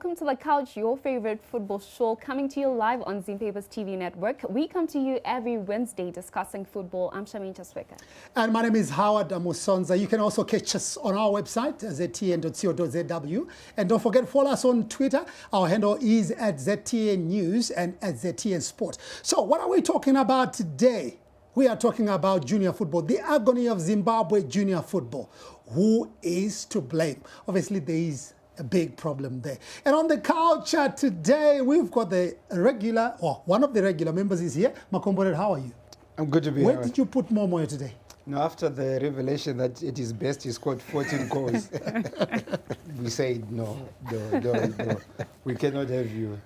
welcome to The Couch, your favorite football show, coming to you live on Zim Papers TV network. We come to you every Wednesday discussing football. I'm Shamin Chasweka. And my name is Howard Musonza. You can also catch us on our website, ztn.co.zw. And don't forget, follow us on Twitter. Our handle is at ZTN News and at ZTN Sport. So what are we talking about today? We are talking about junior football, the agony of Zimbabwe junior football. Who is to blame? Obviously, there is a big problem there. And on the couch today, we've got the regular, or one of the regular members is here. Makombore, how are you? I'm good to be here. Where did you put Momoyo today? No, after the revelation that it is best he scored 14 goals, we said no, we cannot have you.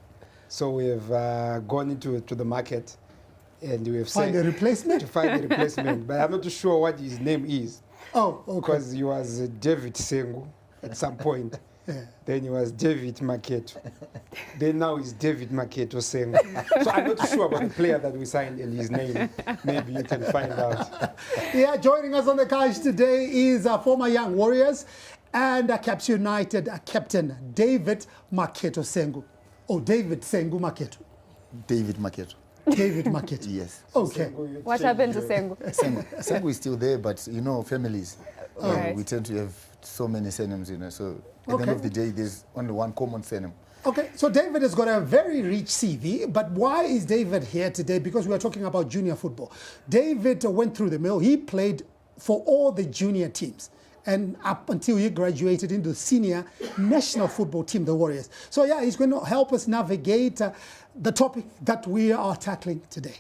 So we have gone into the market and we have find a replacement? To find a replacement. But I'm not too sure what his name is. Oh, okay. Because he was David Sengu at some point. Yeah. Then he was David Maketo. Then now he's David Maketo Sengu. So I'm not sure about the player that we signed and his name. Maybe you can find out. Yeah, joining us on the couch today is former Young Warriors and Caps United captain David Maketo Sengu. Oh, David Sengu Maketo. David Maketo. David Maketo. Yes. Okay. What happened to Sengu? Sengu is still there, but you know, families, right. We tend to have so many surnames, you know, so at the end of the day, there's only one common surname. Okay, so David has got a very rich CV, but why is David here today? Because we are talking about junior football. David went through the mill. He played for all the junior teams and up until he graduated into the senior national football team, the Warriors. So yeah, he's going to help us navigate the topic that we are tackling today.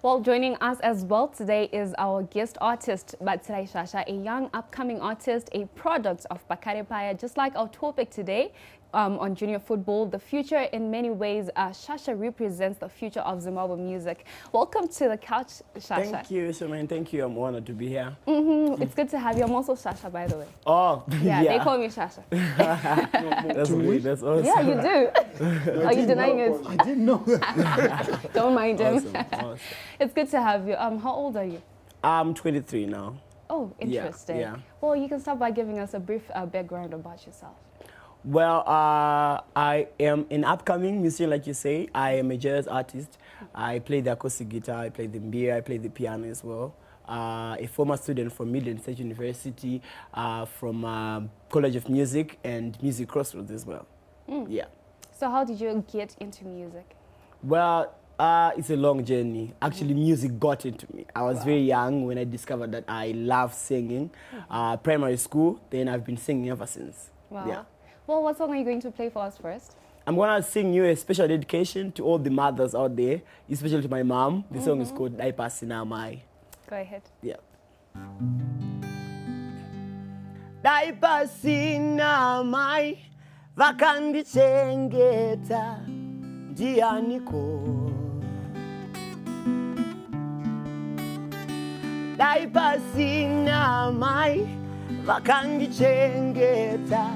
Well, joining us as well today is our guest artist, Batsirai Shasha, a young upcoming artist, a product of Bakare Paya, just like our topic today on junior football, the future in many ways. Shasha represents the future of Zimbabwe music. Welcome to the couch, Shasha. Thank you, Shaman. Thank you. I'm honored to be here. It's good to have you. I'm also Shasha, by the way. Oh, yeah. They call me Shasha. That's great. That's awesome. Yeah, you do. Are you denying it? I didn't know. Don't mind him. Awesome. It's good to have you. How old are you? I'm 23 now. Oh, interesting. Yeah. Well, you can start by giving us a brief background about yourself. Well, I am an upcoming musician, like you say. I am a jazz artist. I play the acoustic guitar, I play the mbira, I play the piano as well. A former student from Middleton State University, from College of Music and Music Crossroads as well. Yeah. So how did you get into music? Well, it's a long journey. Actually, music got into me. I was very young when I discovered that I love singing. Primary school, then I've been singing ever since. Wow. Yeah. Well, what song are you going to play for us first? I'm going to sing you a special dedication to all the mothers out there, especially to my mom. The song is called Daipasina Mai. Go ahead. Yeah. Daipasina mai vakandichengeta ndianiko. Daipasina mai vakandichengeta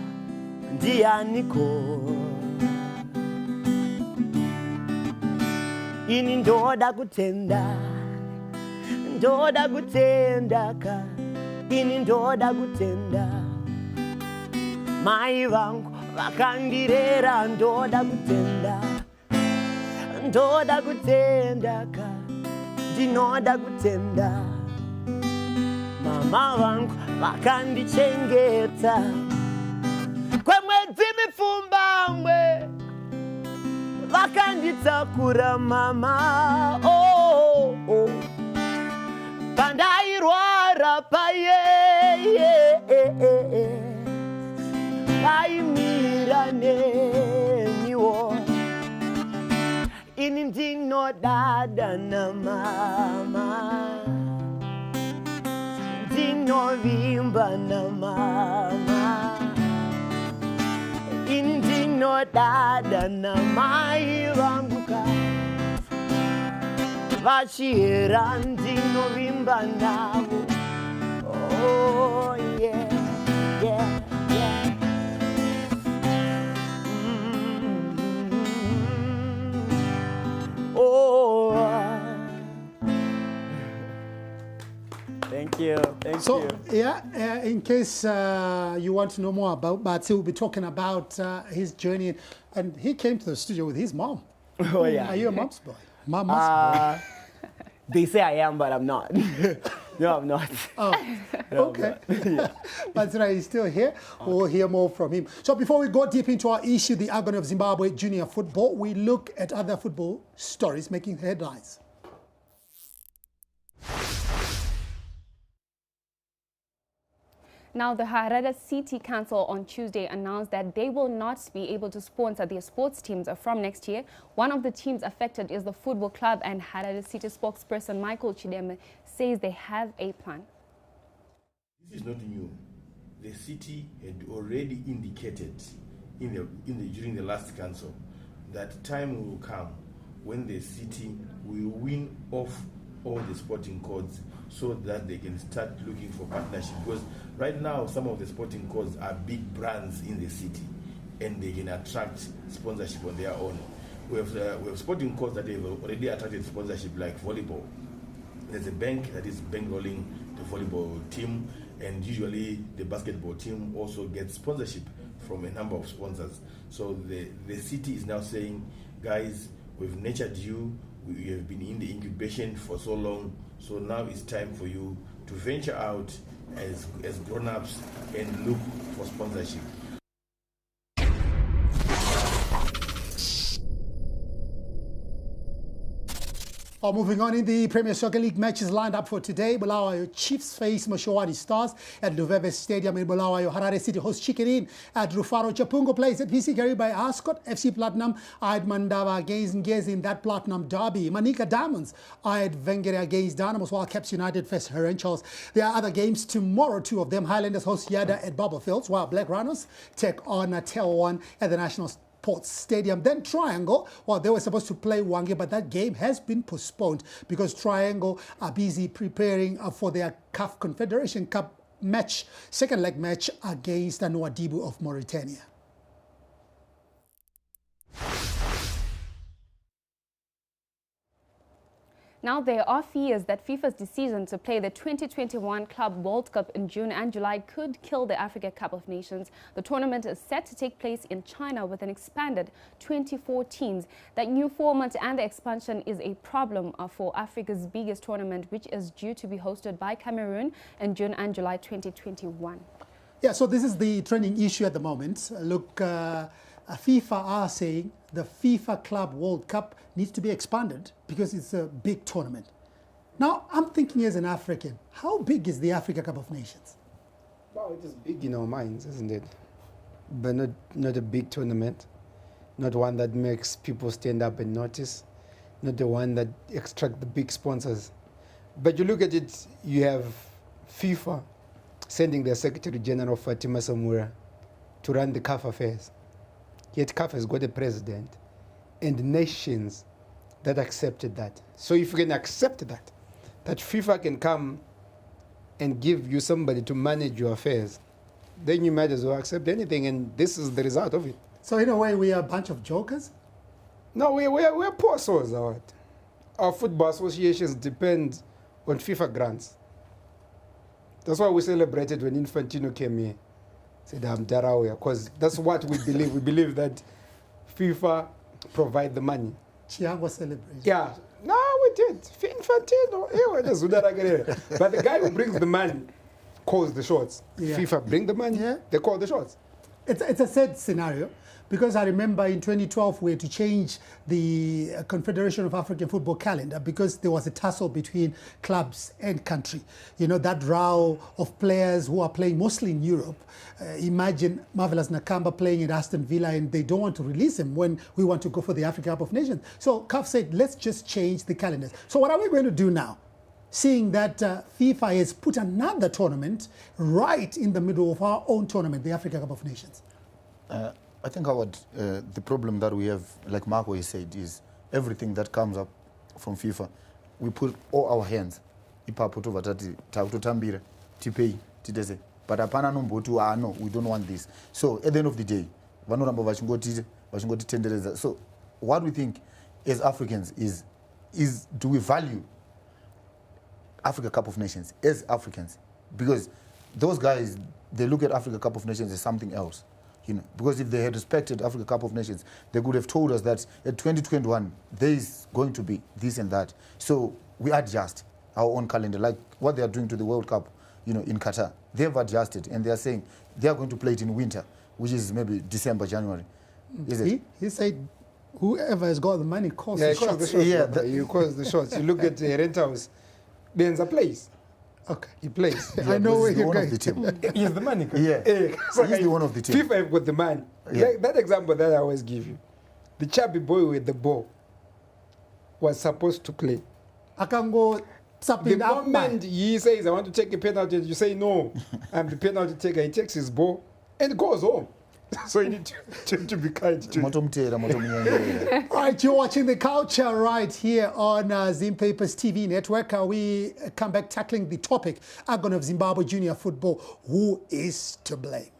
ndianiko. Ini ndoda kutenda ka. Ini ndoda kutenda mai vangu vakandirera. Ndoda kutenda ka. Ndinoda kutenda mama vangu vakandichengeta kwemwedzi mipfumbamwe vakanditakura mama. Oh, oh. Pandairwara vaimira neniwo. Ini ndinodada na mama, ndinovimba na mama. Ini ndinodada na mai vangu ka vachiyera ndinovimba navo. Oh yeah, yeah, yeah. Thank you. Thank So, you. yeah, in case you want to know more about Batsi, we'll be talking about his journey. And he came to the studio with his mom. Oh, yeah. Are you a mom's boy? Mom's boy. They say I am, but I'm not. No, I'm not. Oh, No, okay. I'm not. That's right, he's still here. We'll hear more from him. So before we go deep into our issue, the Agony of Zimbabwe junior football, we look at other football stories making headlines. Now, the Harare City Council on Tuesday announced that they will not be able to sponsor their sports teams from next year. One of the teams affected is the football club, and Harare City spokesperson Michael Chideme says they have a plan. This is not new. The city had already indicated during the last council that time will come when the city will win off all the sporting codes so that they can start looking for partnership, because right now some of the sporting codes are big brands in the city and they can attract sponsorship on their own. We have sporting codes that have already attracted sponsorship, like volleyball. There's a bank that is bankrolling the volleyball team, and usually the basketball team also gets sponsorship from a number of sponsors. So the city is now saying, guys, we've nurtured you, we have been in the incubation for so long, so now it's time for you to venture out as grown-ups and look for sponsorship. Moving on in the Premier Soccer League matches lined up for today. Bulawayo Chiefs face Mashawari Stars at Luveve Stadium in Bulawayo. Harare City hosts Chicken Inn at Rufaro. Chapungo plays at PC carried by Ascot. FC Platinum eyed Mandava against Ngezi in that Platinum derby. Manika Diamonds eyed Vengere against Dynamos, while Caps United face Herenchals. There are other games tomorrow, two of them. Highlanders host Yada at Bubble Fields, while Black Rhinos take on Tel 1 at the National Sports Stadium. Then Triangle, well, they were supposed to play Wange, but that game has been postponed because Triangle are busy preparing for their CAF Confederation Cup match, second leg match against Nouadhibou of Mauritania. Now, there are fears that FIFA's decision to play the 2021 Club World Cup in June and July could kill the Africa Cup of Nations. The tournament is set to take place in China with an expanded 24 teams. That new format and the expansion is a problem for Africa's biggest tournament, which is due to be hosted by Cameroon in June and July 2021. Yeah, so this is the trending issue at the moment. Look, FIFA are saying the FIFA Club World Cup needs to be expanded because it's a big tournament. Now, I'm thinking as an African, how big is the Africa Cup of Nations? Well, it is big in our minds, isn't it? But not a big tournament, not one that makes people stand up and notice, not the one that extract the big sponsors. But you look at it, you have FIFA sending their Secretary General Fatima Samura to run the CAF affairs. Yet CAF has got a president and nations that accepted that. So if you can accept that FIFA can come and give you somebody to manage your affairs, then you might as well accept anything, and this is the result of it. So in a way, we are a bunch of jokers? No, we're poor souls. Our football associations depend on FIFA grants. That's why we celebrated when Infantino came here. Said, I'm Darawea, because that's what we believe. We believe that FIFA provide the money. Chiango celebration. Yeah. No, we did. Infantino. But the guy who brings the money calls the shots. Yeah. FIFA bring the money, they call the shots. It's a sad scenario because I remember in 2012 we had to change the Confederation of African Football calendar because there was a tussle between clubs and country. You know, that row of players who are playing mostly in Europe. Imagine Marvelous Nakamba playing at Aston Villa and they don't want to release him when we want to go for the Africa Cup of Nations. So CAF said, let's just change the calendars. So what are we going to do now? Seeing that FIFA has put another tournament right in the middle of our own tournament, the Africa Cup of Nations. I think the problem that we have, like Marco has said, is everything that comes up from FIFA, we put all our hands. But no, we don't want this. So at the end of the day, so what we think as Africans is do we value Africa Cup of Nations as Africans, because those guys, they look at Africa Cup of Nations as something else. You know, because if they had respected Africa Cup of Nations, they could have told us that at 2021 there is going to be this and that. So we adjust our own calendar, like what they are doing to the World Cup, you know, in Qatar. They've adjusted, and they are saying they are going to play it in winter, which is maybe December, January. Is it? He said, whoever has got the money calls Yeah, the it calls the shots. shots. Yeah, You calls the shots. You look at the Renthouse, Benza plays. Okay. He plays. I know where he's you're one going. of the team. He's the money. Yeah. So He's the one of the team. FIFA have got the money. Yeah. That example that I always give you. The chubby boy with the ball was supposed to play. I can go The something up. moment he says, I want to take a penalty, you say, no, I'm the penalty taker. He takes his ball and goes home. So you need to be kind to him. All right, you're watching The Culture right here on Zim Papers TV network. We come back tackling the topic, Agony of Zimbabwe junior football. Who is to blame?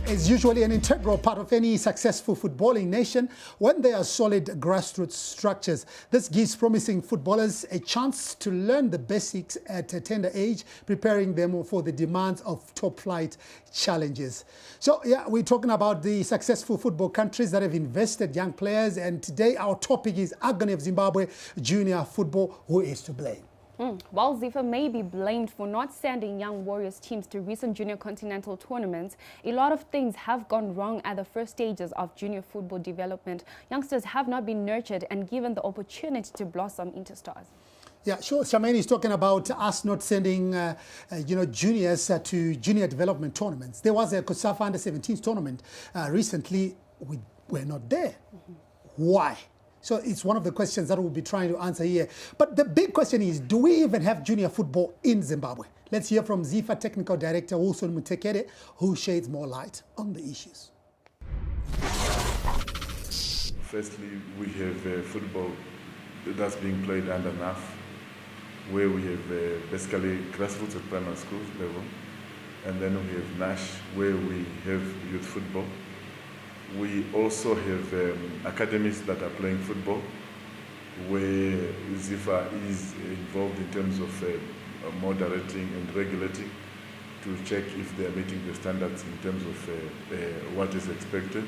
Is usually an integral part of any successful footballing nation when there are solid grassroots structures. This gives promising footballers a chance to learn the basics at a tender age, preparing them for the demands of top-flight challenges. So, yeah, we're talking about the successful football countries that have invested young players, and today our topic is Agony of Zimbabwe junior football. Who is to blame? While Zifa may be blamed for not sending young Warriors teams to recent junior continental tournaments, a lot of things have gone wrong at the first stages of junior football development. Youngsters have not been nurtured and given the opportunity to blossom into stars. Yeah, sure. Charmaine is talking about us not sending, juniors to junior development tournaments. There was a COSAFA Under-17s tournament recently. We were not there. Why? So it's one of the questions that we'll be trying to answer here. But the big question is, do we even have junior football in Zimbabwe? Let's hear from ZIFA Technical Director Wilson Mutekere, who sheds more light on the issues. Firstly, we have football that's being played under NAF, where we have basically grassroots at primary school level, and then we have NASH, where we have youth football. We also have academies that are playing football, where ZIFA is involved in terms of moderating and regulating to check if they are meeting the standards in terms of what is expected.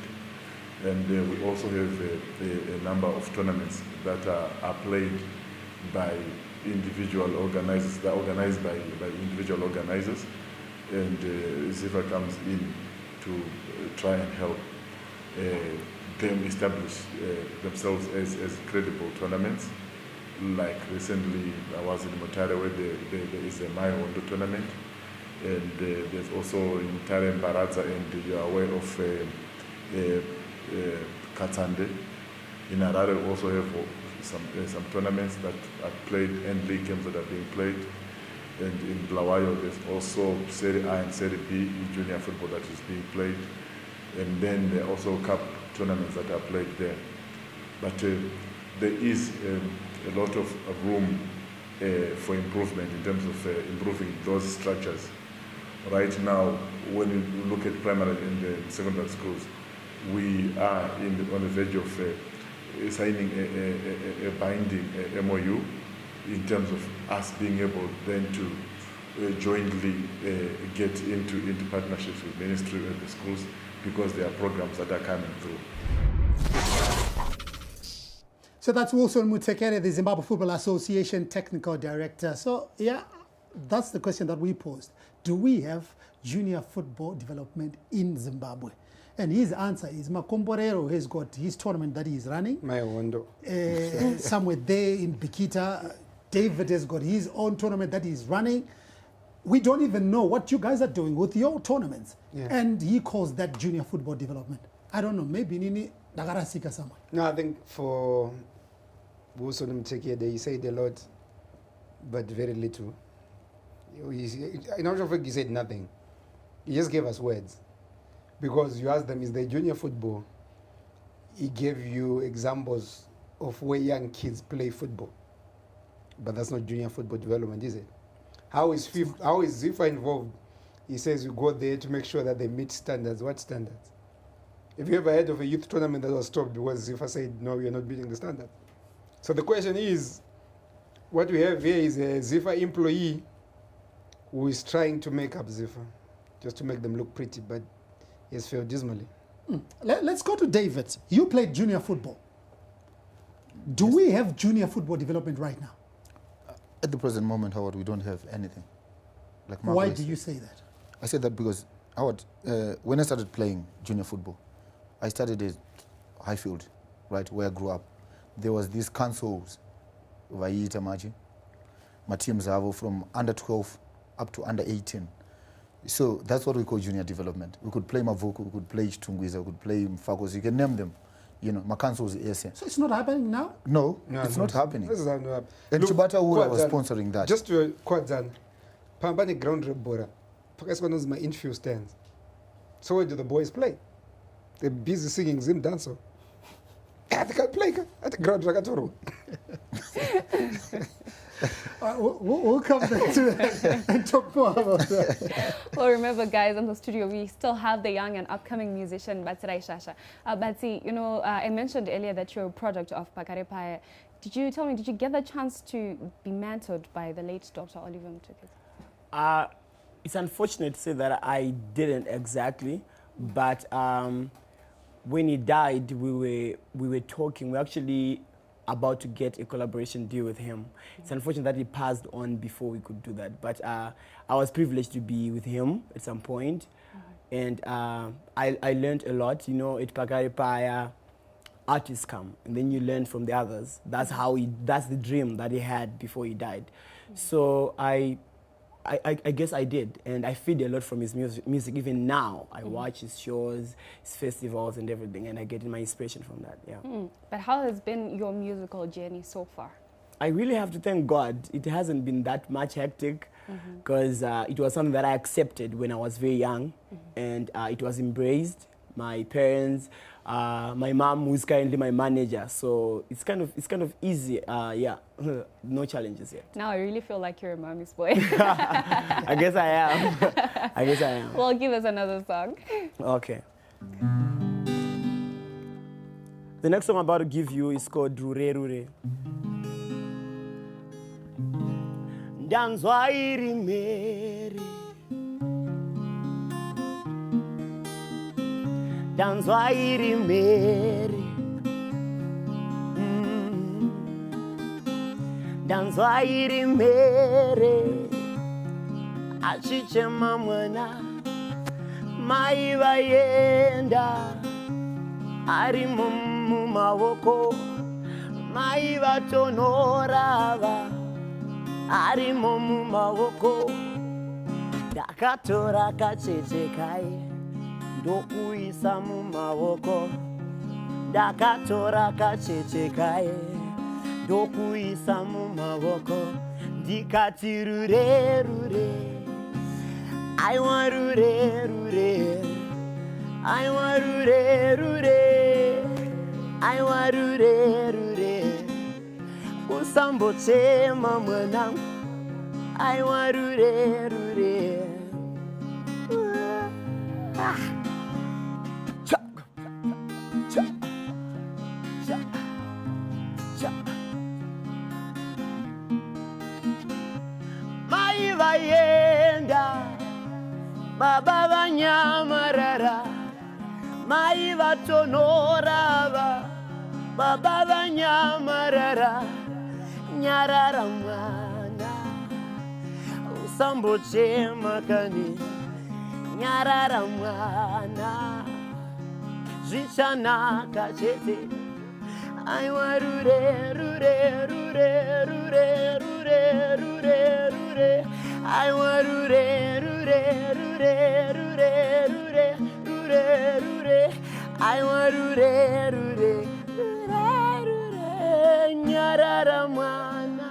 And we also have a number of tournaments that are played by individual organizers, that are organized by individual organizers, and ZIFA comes in to try and help them establish themselves as credible tournaments. Like recently, I was in Mutare, where there is a Maya Wondo tournament, and there's also in Mutare and Baradza, and you are aware of Katsande. In Harare, we also have some tournaments that are played, and league games that are being played. And in Blawayo, there's also Serie A and Serie B junior football that is being played. And then there are also cup tournaments that are played there. But there is a lot of room for improvement in terms of improving those structures. Right now, when you look at primary and secondary schools, we are on the verge of signing a binding MOU in terms of us being able then to jointly get into partnerships with ministry and the schools, because there are programs that are coming through. So that's Wilson Mutekere, the Zimbabwe Football Association Technical Director. So, yeah, that's the question that we posed. Do we have junior football development in Zimbabwe? And his answer is Makomborero has got his tournament that he's running. My window. Somewhere there in Bikita. David has got his own tournament that he's running. We don't even know what you guys are doing with your tournaments. Yeah. And he calls that junior football development. I don't know, maybe Nini Nagarasika someone. No, I think for Wilson Mtekede, he said a lot, but very little. In order for he said nothing. He just gave us words. Because you asked them, is there junior football? He gave you examples of where young kids play football. But that's not junior football development, is it? How is Zifa involved? He says you go there to make sure that they meet standards. What standards? Have you ever heard of a youth tournament that was stopped because Zifa said, no, you're not meeting the standard? So the question is, what we have here is a Zifa employee who is trying to make up Zifa, just to make them look pretty, but he has failed dismally. Let's go to David. You played junior football. Do we have junior football development right now? At the present moment, Howard, we don't have anything. Like Why do you say that? I said that because, Howard, when I started playing junior football, I started at Highfield, right, where I grew up. There was these councils, Vaita Maji, my teams have from under 12 up to under 18. So that's what we call junior development. We could play Mavuku, we could play Chitungwiza, we could play Mfakos, you can name them. You know, my council was ASN. So it's not happening now? No, it's not happening. This is not happening. And Chibata Ura was sponsoring that. Just to Kwadzan, Pambani ground rebora. Pakistan knows my infield stands. So where do the boys play? They're busy singing Zim dancer. They can't play at the ground Ragatoro. We'll come back to that and talk more about that. Well, remember, guys, in the studio, we still have the young and upcoming musician, Batsirai Shasha. Batsi, you know, I mentioned earlier that you're a product of Pakarepaya. Did you get the chance to be mentored by the late Dr. Oliver Mtukis? It's unfortunate to say that I didn't exactly, but when he died, we were talking. We actually about to get a collaboration deal with him. It's unfortunate that he passed on before we could do that, but I was privileged to be with him at some point, and I learned a lot. You know, at Pakarepaya, artists come, and then you learn from the others. That's the dream that he had before he died. So I guess I did, and I feed a lot from his music. Even now, I watch his shows, his festivals, and everything, and I get my inspiration from that. Yeah. But how has been your musical journey so far? I really have to thank God. It hasn't been that much hectic, because it was something that I accepted when I was very young, and it was embraced. My parents, my mom, who's currently my manager, so it's kind of easy. Yeah, no challenges yet. Now I really feel like you're a mommy's boy. I guess I am. I guess I am. Well, give us another song. Okay. The next song I'm about to give you is called Rure Rure. Danzwa iri meri, danzwa iri meri, danzwa iri meri, achiche mamwana, maiva yenda, ari mumawoko, maiva tonorava. Ari momu mawoko dakatora kacheche kai ndokuisa mu mawoko dakatora kacheche kai ndokuisa mu mawoko ndikati rure rure I want rure rure I want rure rure I want rure rure Usambo chema mwanangu I want rure rure cha cha cha cha Maiva yenda baba vanyamarara Maiva tonorava baba vanyamarara Nyarara mwana Usambo chema kani Nyarara mwana Zvichana kachete I want rure rure rure rure rure rure rure I want rure rure rure rure rure rure rure I want rure rure Nyarara mwana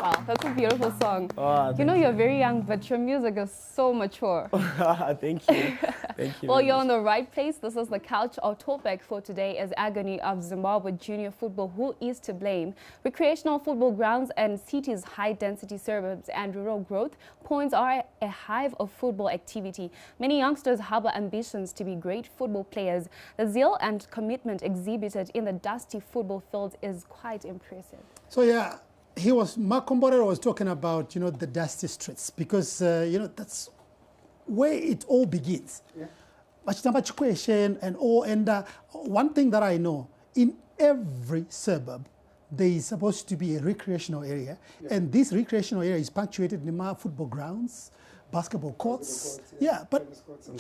Wow, that's a beautiful song. Oh, You know, you're very young, but your music is so mature. Thank you. Thank you. Well, very you're much. on the right place. This is the couch. Our topic for today is Agony of Zimbabwe junior football. Who is to blame? Recreational football grounds and cities' high-density suburbs and rural growth points are a hive of football activity. Many youngsters harbor ambitions to be great football players. The zeal and commitment exhibited in the dusty football fields is quite impressive. So yeah, Mark Komborero was talking about, you know, the dusty streets because, you know, that's where it all begins. Yeah. And one thing that I know, in every suburb, there is supposed to be a recreational area, and this recreational area is punctuated in football grounds, basketball courts. Yeah, but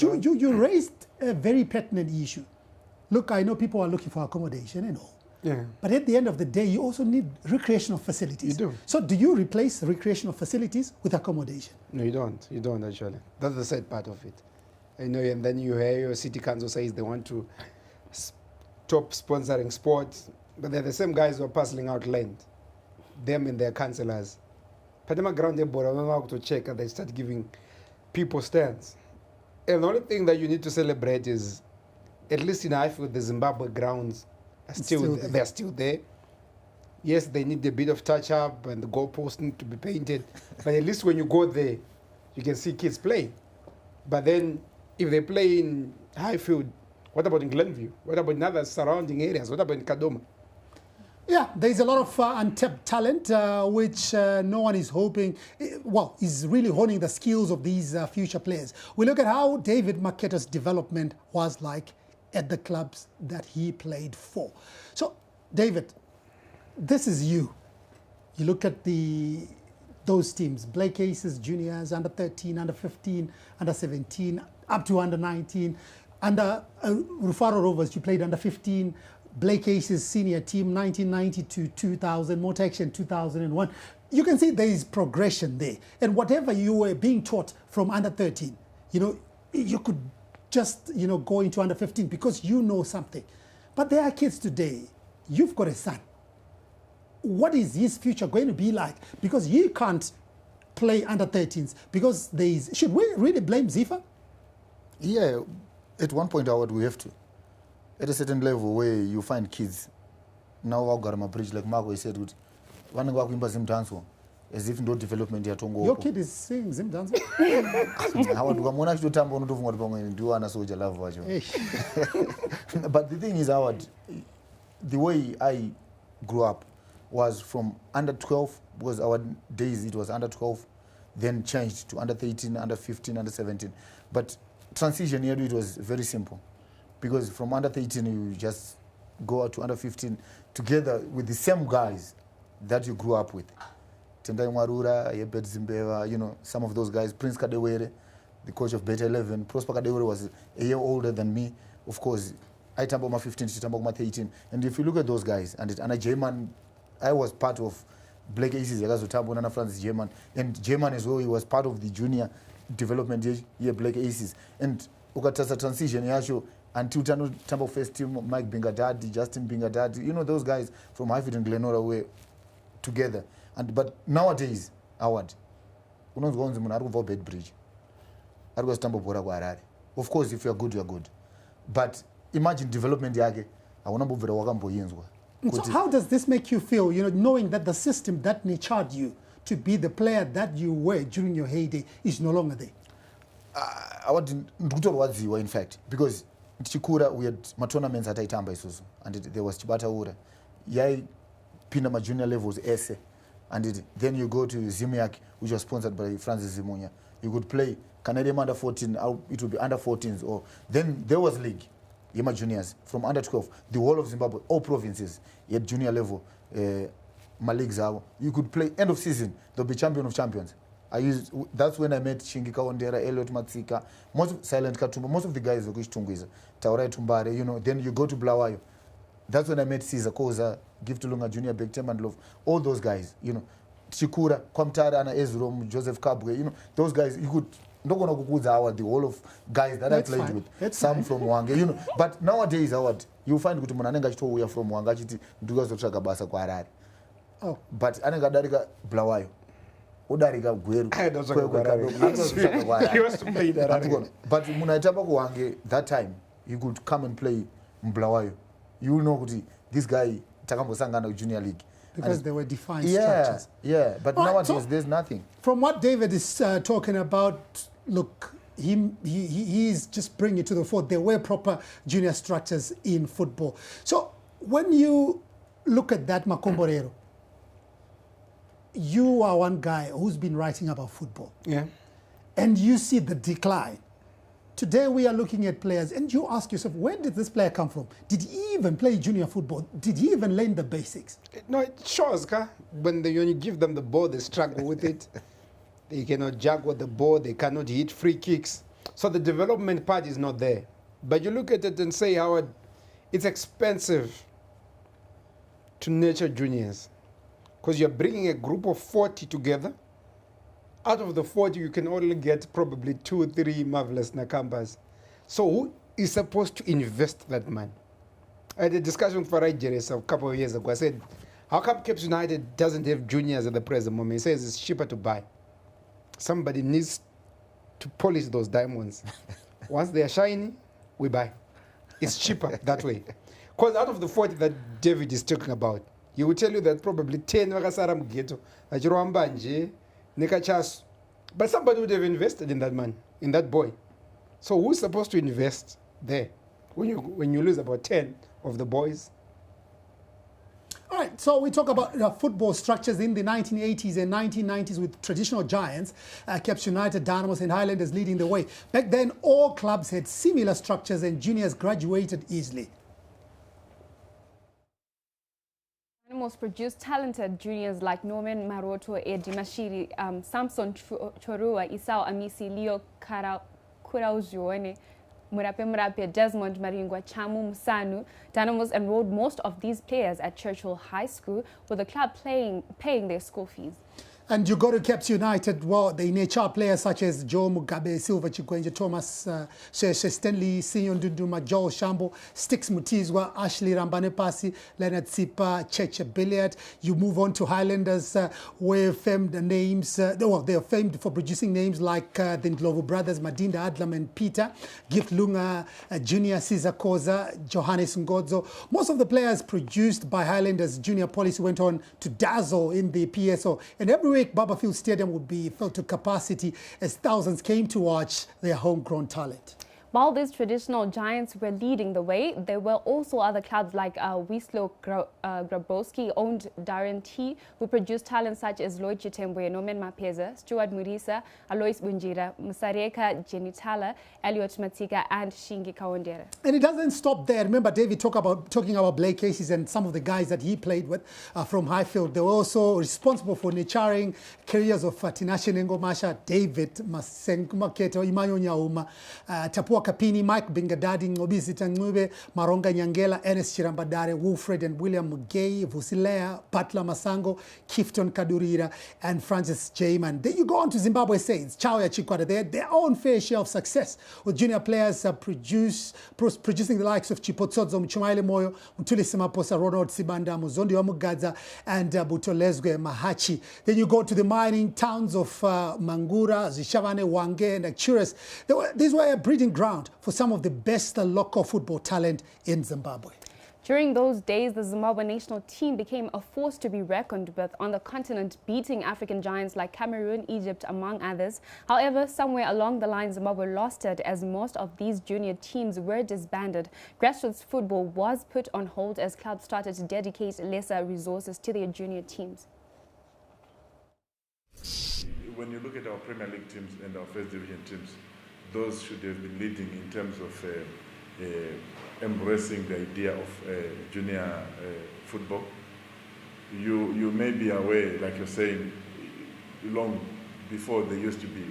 you raised a very pertinent issue. Look, I know people are looking for accommodation and all. Yeah. But at the end of the day, you also need recreational facilities. You do. So do you replace recreational facilities with accommodation? No, you don't. You don't, actually. That's the sad part of it. I know, and then you hear your city council says they want to stop sponsoring sports, but they're the same guys who are parceling out land. Them and their councillors. Padema ground they bought to check and they start giving people stands. And the only thing that you need to celebrate is, at least in Highfield, the Zimbabwe grounds are they're still there. Yes, they need a bit of touch-up and the goalposts need to be painted. But at least when you go there, you can see kids play. But then, if they play in Highfield, what about in Glenview? What about in other surrounding areas? What about in Kadoma? Yeah, there's a lot of untapped talent, which no one is hoping, well, is really honing the skills of these future players. We look at how David Maketa's development was like at the clubs that he played for. So, David, this is you. You look at those teams, Blake Aces, juniors, under 13, under 15, under 17, up to under 19. Under Rufaro Rovers, you played under 15. Blake Aces senior team, 1990 to 2000, Motection 2001. You can see there is progression there. And whatever you were being taught from under 13, you know, you could just, you know, go into under 15 because you know something. But there are kids today. You've got a son. What is his future going to be like? Because he can't play under 13s because there is... Should we really blame Zifa? Yeah, at one point, Howard, we have to. At a certain level where you find kids, now I've got a bridge, like Marco said, one go to Zim dance, as if no development yet. Your kid is singing Zim dance? Howard, I'm actually do an soldier love. But the thing is, Howard, the way I grew up was from under 12, because our days it was under 12, then changed to under 13, under 15, under 17. But transition here, it was very simple. Because from under 13, you just go out to under 15 together with the same guys that you grew up with. Tendai Marura, Yebet Zimbabwe, you know, some of those guys. Prince Kadewere, the coach of Beta 11. Prosper Kadewere was a year older than me. Of course, I tambo my 15, she tambo my 13. And if you look at those guys, and Anna Jayman, I was part of Blake Aces, Yagazo Tambo, Nana Francis Jayman. And Jayman as well, he was part of the junior development year, Blake Aces. And Ukatasa transition, Yasho, until Tambo first team, Mike Bingadadi, Justin Bingadadi, you know, those guys from Highfield and Glenora were together. But nowadays, Howard, of course, if you're good, you're good. But imagine development yake. So how does this make you feel, you know, knowing that the system that nurtured you to be the player that you were during your heyday is no longer there? In fact, because Chikura, we had my tournaments at Itamba Isuzu, and there was Chibata Ura. Yai Pina my junior levels essay. And then you go to Zimiak, which was sponsored by Francis Zimunya. You could play Canadian under 14, it would be under 14s. Or then there was league, Yema juniors, from under 12, the whole of Zimbabwe, all provinces, at junior level, my leagues are. You could play end of season, there'll be champion of champions. That's when I met Shingika Ondera, Elliot Matsika, most of Silent Katumba, most of the guys were Tungwiza, Taurai Tumbare, you know, then you go to Blawayo. That's when I met Caesar Koza, Gift Lunga Junior, Bektem and Love, all those guys, you know, Chikura, Kwamtara, Anna Ezrom, Joseph Kabwe, you know, those guys, you could, not going to go the whole of guys that that's I played fine. With, that's some fine. From Wange, you know, but nowadays, you find good Mananga we are from Wangachiti, Dugas of Chagabasa Kwarari. Oh. But Anagadariga Blawayo. odarika gweru He was to play that. but munaitamba kuwange that time he could come and play Mblawayo. You know kuti this guy takambosangana junior league because they were defined structures. Yeah, but right, nowadays so there's nothing. From what David is talking about, look, he's just bringing it to the fore. There were proper junior structures in football. So when you look at that, Makomborero, you are one guy who's been writing about football. Yeah. And you see the decline. Today we are looking at players and you ask yourself, where did this player come from? Did he even play junior football? Did he even learn the basics? No, it shows, when you give them the ball, they struggle with it. They cannot juggle with the ball. They cannot hit free kicks. So the development part is not there. But you look at it and say, Howard, it's expensive to nurture juniors because you're bringing a group of 40 together. Out of the 40, you can only get probably 2 or 3 marvelous Nakambas. So who is supposed to invest that money? I had a discussion with Farai Jerez a couple of years ago. I said, how come Cape United doesn't have juniors at the present moment? He says it's cheaper to buy. Somebody needs to polish those diamonds. Once they are shiny, we buy. It's cheaper that way. Because out of the 40 that David is talking about, he will tell you that probably 10 vakasara mugeto, achirwambanje, nekachas. But somebody would have invested in that man, in that boy. So who's supposed to invest there when you lose about 10 of the boys? All right, so we talk about football structures in the 1980s and 1990s with traditional giants, Cape United, Dynamos and Highlanders leading the way. Back then, all clubs had similar structures and juniors graduated easily. Dynamos produced talented juniors like Norman Maroto, Eddie Mashiri, Samson Chorua, Isao Amisi, Leo Kurauzuone, Murape, Desmond Maringwa, Chamu Musanu. Dynamos enrolled most of these players at Churchill High School, with the club paying their school fees. And you go to Cape United, well, the nature players such as Joe Mugabe, Silva Chikwenje, Thomas Stanley, Sinyon Dunduma, Joel Shambo, Stix Mutizwa, Ashley Rambanepasi, Leonard Sipa, Cheche Billiard. You move on to Highlanders, where famed names, well, they are famed for producing names like the Ndlovu brothers, Madinda Adlam and Peter, Gift Lunga, Junior Caesar Koza, Johannes Ngodzo. Most of the players produced by Highlanders Junior Policy went on to dazzle in the PSO. And every week, Barberfield Stadium would be filled to capacity as thousands came to watch their homegrown talent. While these traditional giants were leading the way, there were also other clubs like Wieslow Grabowski-owned Darren T, who produced talents such as Lloyd Chitembwe, Norman Mapeza, Stuart Murisa, Alois Bunjira, Musareka Genitala, Elliot Matika, and Shingi Kawondere. And it doesn't stop there. Remember, David talking about Blake Casey and some of the guys that he played with from Highfield. They were also responsible for nurturing careers of Tinashe Nengomasha, David Maketo, Imayo Nyauma, Tapua Kapini, Mike Bingadadi, Ngobisi Ngube, Maronga Nyangela, Ernest Chirambadare, Wilfred and William Mugay, Vusilea, Patla Masango, Kifton Kadurira, and Francis Jayman. Then you go on to Zimbabwe Saints, Chauya Chikwata. They had their own fair share of success, with junior players producing the likes of Chipotsodzo, Mchumaile Moyo, Mutuli Simaposa, Ronald Sibanda, Muzondi Wamugadza, and Butolezwe Mahachi. Then you go to the mining towns of Mangura, Zishavane, Wange, and Achures. These were a breeding ground for some of the best local football talent in Zimbabwe. During those days, the Zimbabwe national team became a force to be reckoned with on the continent, beating African giants like Cameroon, Egypt, among others. However, somewhere along the line, Zimbabwe lost it as most of these junior teams were disbanded. Grassroots football was put on hold as clubs started to dedicate lesser resources to their junior teams. When you look at our Premier League teams and our First Division teams, those should have been leading in terms of embracing the idea of junior football. You may be aware, like you're saying, long before there used to be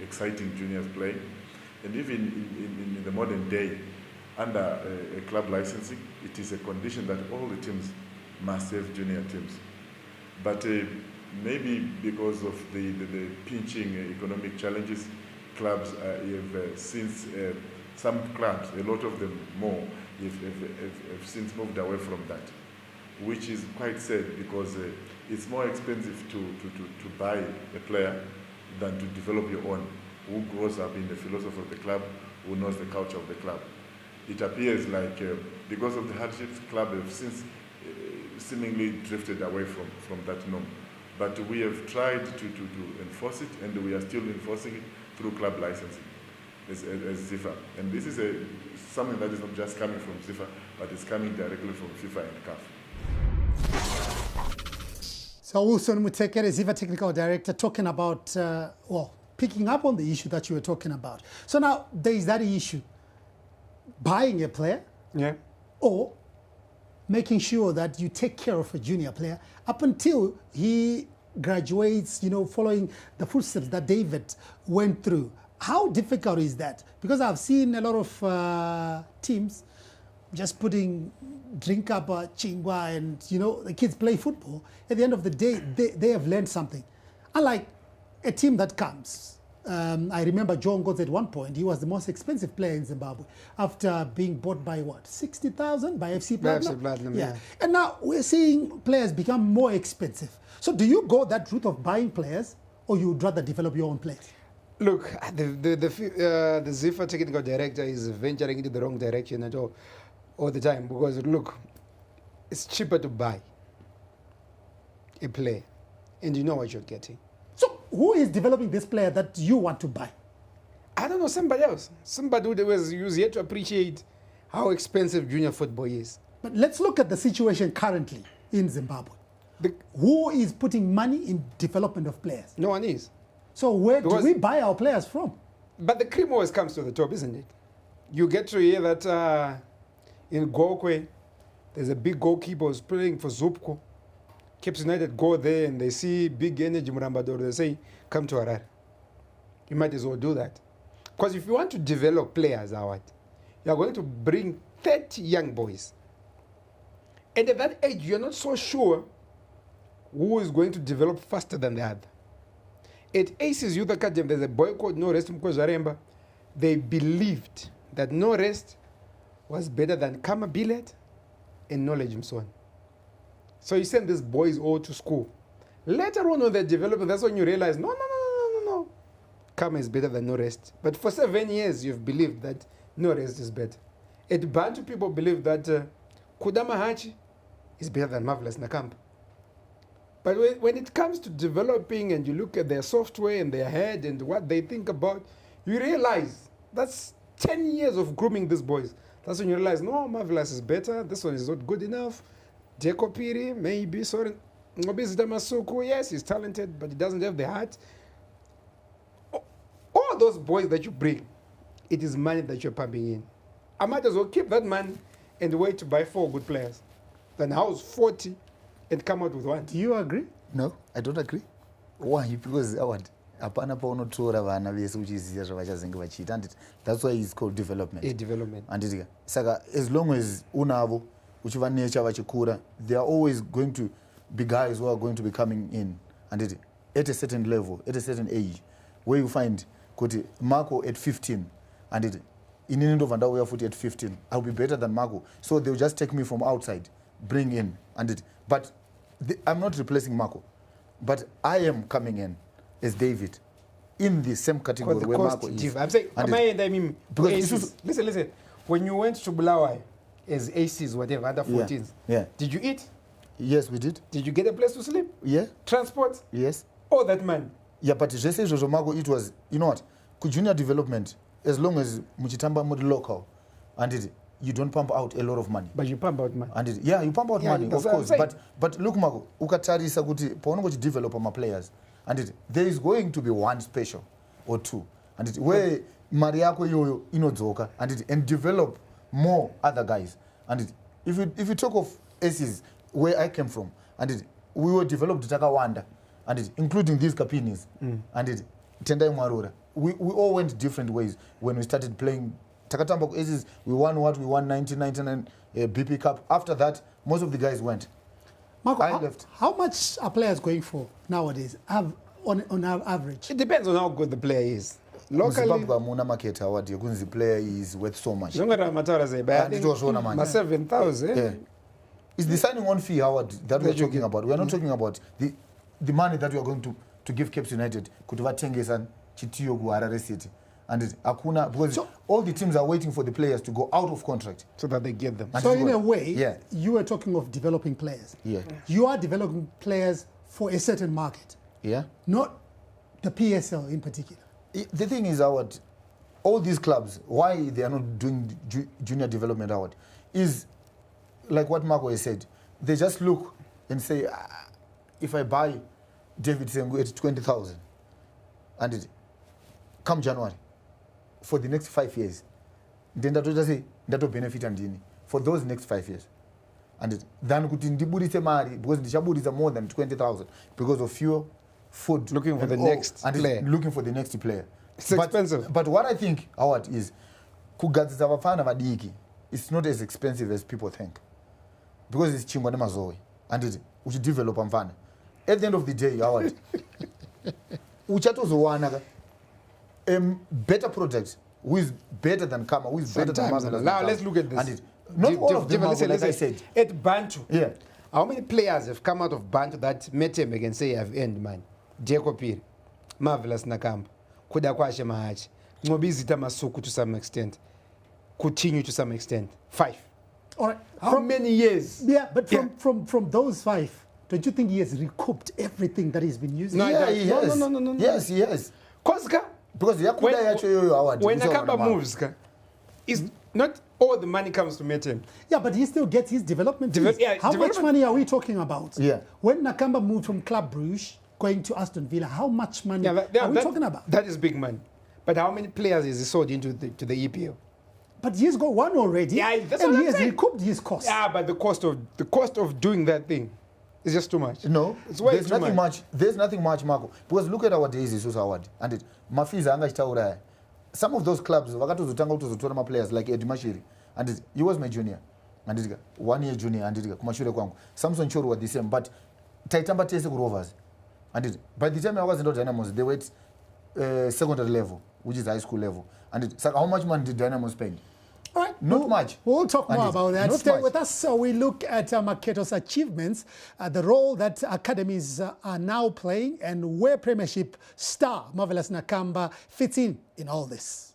exciting juniors playing, and even in the modern day, under a club licensing, it is a condition that all the teams must have junior teams. But maybe because of the pinching economic challenges, clubs have since, some clubs, a lot of them more, have since moved away from that, which is quite sad because it's more expensive to buy a player than to develop your own, who grows up in the philosophy of the club, who knows the culture of the club. It appears like because of the hardships, club have since seemingly drifted away from that norm. But we have tried to enforce it, and we are still enforcing it through club licensing as ZIFA. And this is something that is not just coming from ZIFA, but it's coming directly from FIFA and CAF. So Wilson Mutekere, ZIFA Technical Director, talking about, picking up on the issue that you were talking about. So now there is that issue, buying a player, or making sure that you take care of a junior player up until he graduates, following the footsteps that David went through. How difficult is that? Because I've seen a lot of teams just putting drink up chingwa and, the kids play football. At the end of the day, they have learned something. Unlike a team that comes. I remember John Godz at one point, he was the most expensive player in Zimbabwe after being bought by what, 60,000 by FC Platinum? FC Platinum, yeah. And now we're seeing players become more expensive. So do you go that route of buying players, or you would rather develop your own players? Look, the ZIFA Technical Director is venturing into the wrong direction at all the time, because look, it's cheaper to buy a player, and you know what you're getting. So who is developing this player that you want to buy? I don't know, somebody else. Somebody who's yet to appreciate how expensive junior football is. But let's look at the situation currently in Zimbabwe. Who is putting money in development of players? No one is. So where do we buy our players from? But the cream always comes to the top, isn't it? You get to hear that in Gokwe, there's a big goalkeeper who's playing for Zupco. Cape United go there and they see big energy Murambador, they say, come to Harare. You might as well do that. Because if you want to develop players, Howard, you're going to bring 30 young boys. And at that age, you're not so sure who is going to develop faster than the other. At Aces Youth Academy, there's a boy called No Rest Mkozaremba. They believed that No Rest was better than Kama Billet and Knowledge Mswan. So you send these boys all to school. Later on when they're developing, that's when you realize, no. Kama is better than No Rest. But for 7 years, you've believed that No Rest is better. At Bantu, people believe that Kudama Hachi is better than Marvelous Nakamba. But when it comes to developing and you look at their software and their head and what they think about, you realize that's 10 years of grooming these boys. That's when you realize, no, Marvelous is better. This one is not good enough. Deko Piri, maybe, sorry. Ngobizita Masuku, yes, he's talented, but he doesn't have the heart. All those boys that you bring, it is money that you're pumping in. I might as well keep that money and wait to buy 4 good players than house 40 and come out with 1. Do you agree? No, I don't agree. Why? Because apana paunotora vana vese uchiziva zvavachazenge vachiita, and that's why it's called development. Development. And saka as long as unavo uchiva nature vachikura, there are always going to be guys who are going to be coming in, and at a certain level, at a certain age, where you find kuti Marco at 15, and in Indo Vandawaya Foot at 15, I'll be better than Marco. So they'll just take me from outside, bring in, but I'm not replacing Marco, but I am coming in as David in the same category where Marco is. I'm saying, I mean, because listen, when you went to Bulawayo as aces, whatever, under 14s, did you eat? Yes, we did. Did you get a place to sleep? Yeah. Transport? Yes. All that money? Yeah, but just as Marco, it was, you know what, junior development, as long as Muchitamba Mud local, and you don't pump out a lot of money. But you pump out money. And you pump out money, of course. But look, Marco, ukatarisa kuti paunongochi develop my players, and there is going to be one special or two, and where Mariako yoyo inodzoka, and develop more other guys. And if you talk of aces, where I came from, and we were developed Takawanda, and including these Kapinis, and Tendai Marura. We all went different ways when we started playing. Takatamba aces, we won 1999 BP Cup. After that, most of the guys went. Marco, how much are players going for nowadays, on average? It depends on how good the player is. Locally, the player is worth so much. My 7,000. It's the signing on fee, Howard, that we're talking about. We're not talking about the money that we are going to give Cape United. Kutuva Tengesan, Chitiyogu, Harare City. And Akuna, because all the teams are waiting for the players to go out of contract. So that they get them. So in a way, you were talking of developing players. Yeah. You are developing players for a certain market. Yeah. Not the PSL in particular. The thing is, Howard, all these clubs, why they are not doing junior development, Howard, is like what Marco has said. They just look and say, if I buy David Sengu at 20,000, and come January, for the next 5 years, then that will say that will benefit and for those next 5 years. And then kuti ndibudise mari because ndichabudisa more than 20,000 because of fuel, food, looking for the next player. Looking for the next player. It's expensive. But what I think, Howard, is kugadzisa vafana vadiki. It's not as expensive as people think, because it's chingwa nemazoe and we should develop mfana. At the end of the day, Howard, uchatozowana better product who is better than Kama, who is better than Marcelo. Now let's look at this. And not all of them are, like I said. At Bantu, yeah. How many players have come out of Bantu that Metembe can say have earned money? Jacob Piri, Marvelous Nakamba, Kudakwashe Mahachi, Ngobizita Masuku to some extent, Coutinho to some extent. 5. All right. How many years? Yeah, but from those 5, don't you think he has recouped everything that he's been using? No, yeah, he has. No. Yes, he has. Because when Nakamba moves, it's not all the money comes to Metem. Yeah, but he still gets his development fees. How much money are we talking about? Yeah. When Nakamba moved from Club Brugge going to Aston Villa, how much money are we talking about? That is big money. But how many players is he sold into to the EPL? But he's got one already. Yeah, that's and what he I'm has saying. recouped his cost. Yeah, but the cost of doing that thing is just too much. No, it's way there's too nothing much. There's nothing much, Marco. Because look at our days, Jesus Howard, and Mafiza Angashtaura. Some of those clubs, Vakatuzutanga to the players like Eddie Mashiri, and he was my junior, and 1 year junior, and Kumashure Kwangu. Samson Choro were the same, but Taitamba Tese Rovers. And by the time I was in the Dynamos, they were at secondary level, which is high school level. And so how much money did Dynamo spend? All right. Not much. We'll talk more about that. Not Stay much. with us. So we look at Maketo's achievements, the role that academies are now playing, and where Premiership star Marvelous Nakamba fits in all this.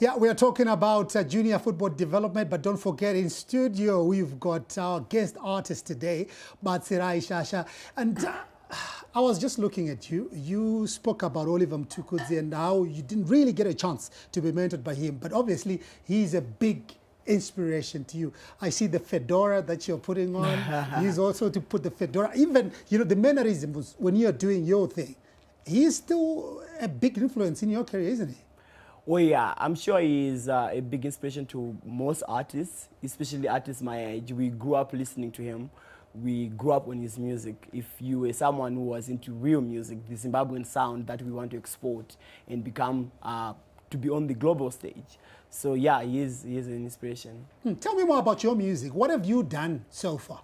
Yeah, we are talking about junior football development, but don't forget in studio we've got our guest artist today, Batsirai Shasha. And I was just looking at you. You spoke about Oliver Mtukudzi and how you didn't really get a chance to be mentored by him, but obviously he's a big inspiration to you. I see the fedora that you're putting on. He's also to put the fedora. Even, the mannerisms when you're doing your thing. He's still a big influence in your career, isn't he? Well, yeah, I'm sure he's a big inspiration to most artists, especially artists my age. We grew up listening to him. We grew up on his music. If you were someone who was into real music, the Zimbabwean sound that we want to export and become, to be on the global stage. So yeah, he is an inspiration. Tell me more about your music. What have you done so far?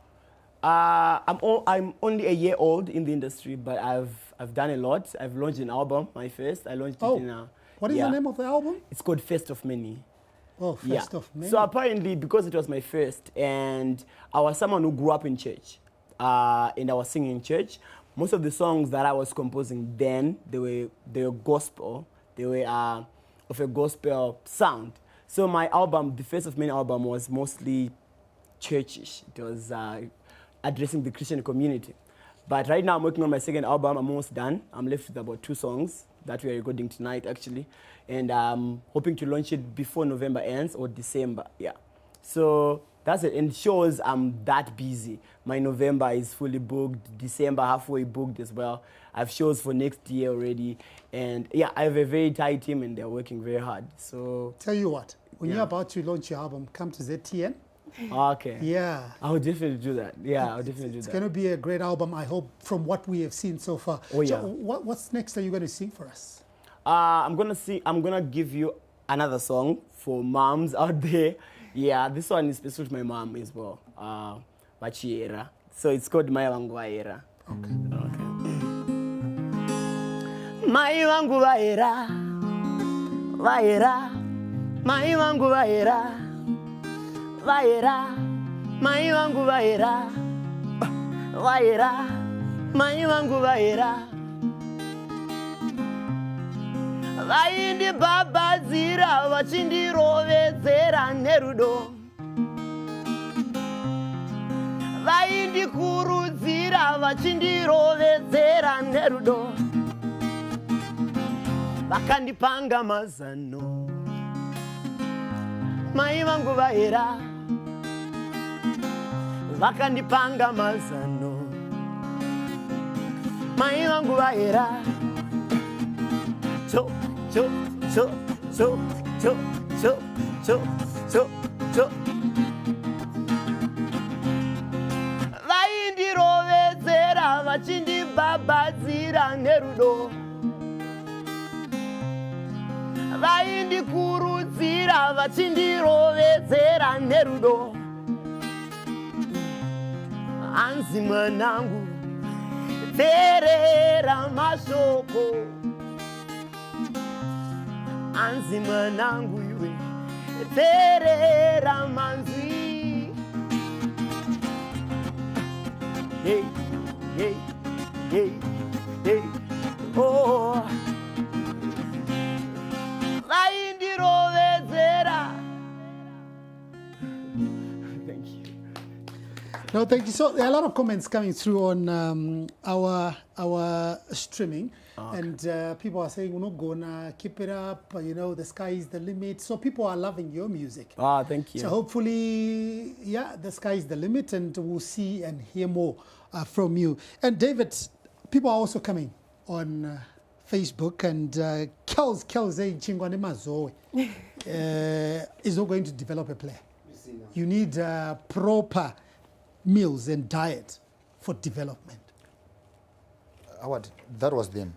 I'm only a year old in the industry, but I've done a lot. I've launched an album, my first. I launched it in What is the name of the album? It's called First of Many. Oh, First of Many. So apparently, because it was my first, and I was someone who grew up in church, and I was singing in church, most of the songs that I was composing then, they were gospel. They were of a gospel sound. So my album, the First of Many album, was mostly churchish. It was addressing the Christian community. But right now I'm working on my second album. I'm almost done. I'm left with about 2 songs that we are recording tonight, actually. And I'm hoping to launch it before November ends or December, yeah. So that's it. And shows, I'm that busy. My November is fully booked. December, halfway booked as well. I have shows for next year already. And yeah, I have a very tight team and they're working very hard. So tell you what, when you're about to launch your album, come to ZTN. Okay. Yeah. I would definitely do that. Yeah, I would definitely do It's that. going to be a great album, I hope, from what we have seen so far. Oh, yeah. So what's next are you going to sing for us? I'm gonna give you another song for moms out there. Yeah, this one is special to my mom as well. Machiera. So it's called Mai Wangu Vaera. Okay. Mai Wangu Vaera. Vaera. Mai Wangu Vaera. Vaera. Mai Wangu Vaera. Vaera. Mai Wangu Vaera. Vaindi babazira vachindirovedzera nerudo. Vaindi kurudzira vachindirovedzera nerudo. Vakandipanga mazano. Mai vangu vaera. Vakandipanga mazano. Mai vangu vaera. Cho, cho, cho, cho, cho, cho, cho, cho, cho. Vaindirovedzera vachindibhabhadzira nerudo. Vaindikurudzira vachindirovedzera nerudo. Anzi mwanangu, teerera mashoko. Anzi mwanangu iwe, teerera manzwi. Hey, hey, hey, hey, oh. Vaindirovedzera. Thank you. No, thank you. So there are a lot of comments coming through on our streaming. Okay. And people are saying, we're not gonna keep it up, you know, the sky is the limit. So people are loving your music. Thank you. So hopefully, yeah, the sky is the limit and we'll see and hear more from you. And David, people are also coming on Facebook and Kels Chingwane Mazoe is not going to develop a player. You need proper meals and diet for development. Howard, that was then.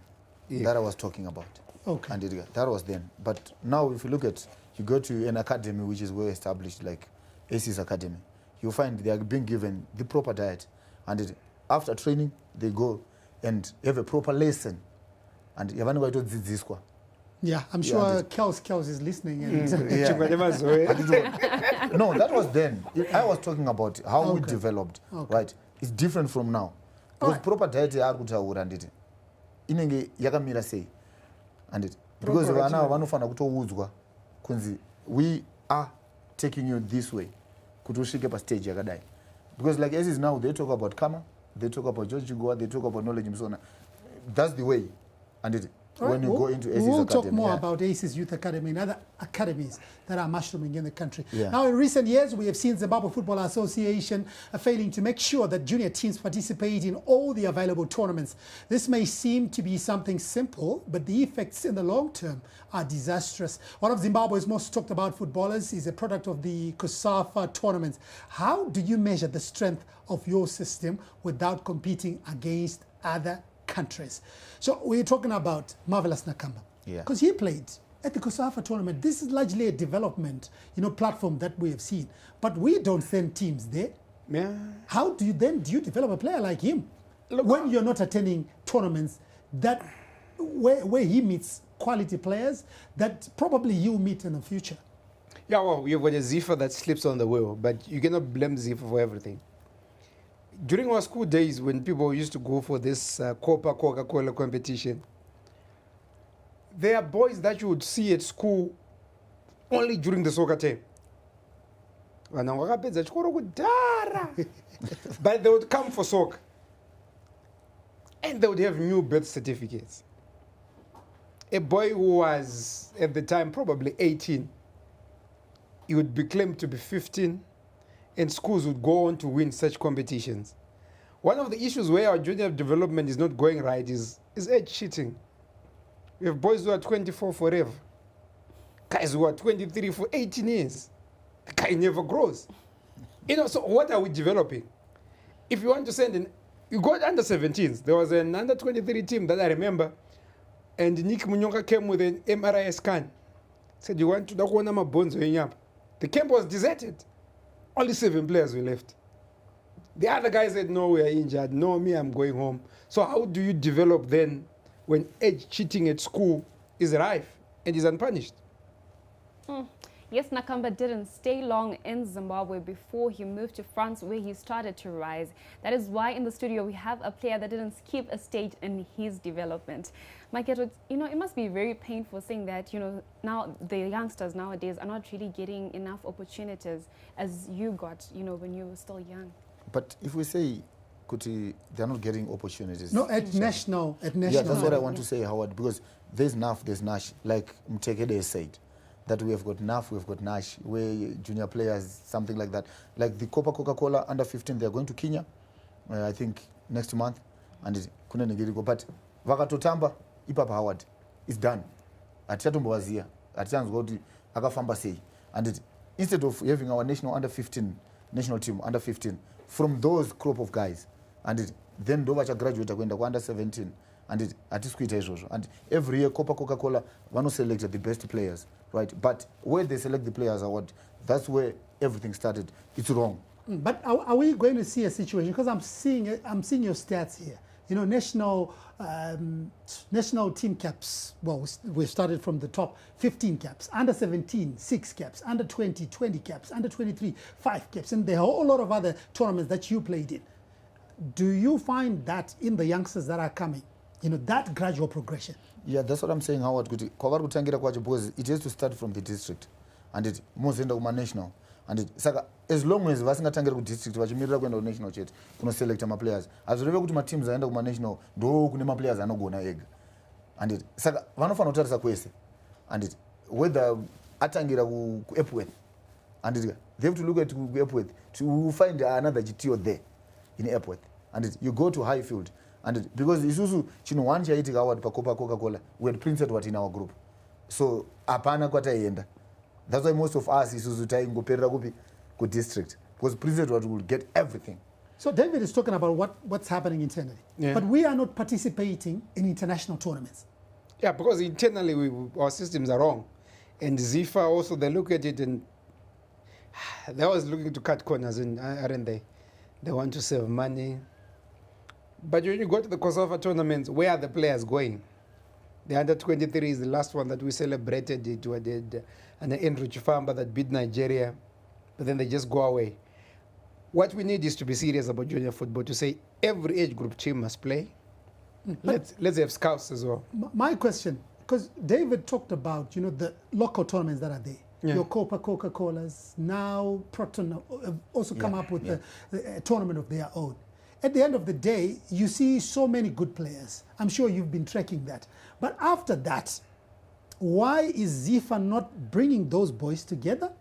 Yeah. That I was talking about. Okay. And that was then. But now if you look at, you go to an academy which is well established, like AC's Academy, you find they are being given the proper diet. And after training, they go and have a proper lesson. And you haven't got to do this. Yeah, I'm sure Kels is listening. And No, that was then. I was talking about how we developed, right? It's different from now. Because proper diet and inenge yakamira sei and because vana vanofana kutoudzwa kunzi we are taking you this way kuti usvike pastage yakadai, because like as is now they talk about Kama, they talk about George Goa, they talk about knowledge Msona. That's the way. And when you go into ACES we'll Academy, talk more about ACES Youth Academy and other academies that are mushrooming in the country. Yeah. Now, in recent years, we have seen Zimbabwe Football Association failing to make sure that junior teams participate in all the available tournaments. This may seem to be something simple, but the effects in the long term are disastrous. One of Zimbabwe's most talked about footballers is a product of the COSAFA tournaments. How do you measure the strength of your system without competing against other countries? So we're talking about Marvelous Nakamba, because he played at the COSAFA tournament. This is largely a development, platform that we have seen, but we don't send teams there. Yeah. How do you develop a player like him when you're not attending tournaments that where he meets quality players that probably you meet in the future? Yeah, well, you've got a Zifa that slips on the wheel, but you cannot blame Zifa for everything. During our school days, when people used to go for this Coca-Cola competition, there are boys that you would see at school only during the soccer time. But they would come for soccer. And they would have new birth certificates. A boy who was, at the time, probably 18, he would be claimed to be 15, and schools would go on to win such competitions. One of the issues where our junior development is not going right is age cheating. We have boys who are 24 forever, guys who are 23 for 18 years. The guy never grows. So what are we developing? If you want to send in, you got under 17s. There was an under 23 team that I remember, and Nick Munyonga came with an MRI scan. Said, you want to go on my bones going up. The camp was deserted. Only 7 players were left. The other guys said, no, we are injured. No, me, I'm going home. So how do you develop then when age cheating at school is rife and is unpunished? Yes, Nakamba didn't stay long in Zimbabwe before he moved to France, where he started to rise. That is why in the studio we have a player that didn't skip a stage in his development. Mike, it must be very painful saying that, now the youngsters nowadays are not really getting enough opportunities as you got, when you were still young. But if we say, Kuti, they're not getting opportunities. No, at national. Yeah, that's what I want to say, Howard, because there's NAF, there's Nash, like Mtekede said. That we have got NAF, we've got Nash, where junior players, something like that. Like the Coca-Cola under 15, they're going to Kenya, I think next month, and it's Kunenegiriko. But Vakatotamba, Ipapa Howard, it's done. Atiatumbo was here. Atians go to Agafamba say. And instead of having our national under 15, national team under 15, from those crop of guys, and then Dovacha graduate going under 17, and and every year Coca-Cola want to select the best players. Right, but where they select the players, that's where everything started. It's wrong. But are we going to see a situation? Because I'm seeing your stats here. National team caps. Well, we started from the top. 15 caps, under 17, 6 caps, under 20, 20 caps, under 23, 5 caps, and there are a whole lot of other tournaments that you played in. Do you find that in the youngsters that are coming, that gradual progression? Yeah, that's what I'm saying, Howard. Because it has to start from the district, and it moves into national. And as long as vasingatangira ku district vachimirira kuenda ku national chete kunoselect ma players, azoreva kuti ma teams aenda ku national ndo kune ma players anogona ega. And saka vanofana kutarisa kwese. And whether atangira ku Epworth, and they have to look at Epworth to find another GTO there in Epworth. And you go to Highfield. And because Isuzu chino one chaitika Howard pa Coca-Cola, we had printed what in our group. So apana kwataenda. That's why most of us Isuzu taingoperera kupi ku district, because printed what will get everything. So David is talking about what's happening internally. Yeah. But we are not participating in international tournaments. Yeah, because internally our systems are wrong. And Zifa also, they look at it and they're always looking to cut corners, aren't they? They want to save money. But when you go to the COSAFA tournaments, where are the players going? The under 23 is the last one that we celebrated. It did an Andrew Chifamba that beat Nigeria, but then they just go away. What we need is to be serious about junior football, to say every age group team must play. Let's have scouts as well. My question, because David talked about, the local tournaments that are there. Yeah. Your Coca-Colas, now Proton have also come up with a tournament of their own. At the end of the day, you see so many good players. I'm sure you've been tracking that. But after that, why is Zifa not bringing those boys together?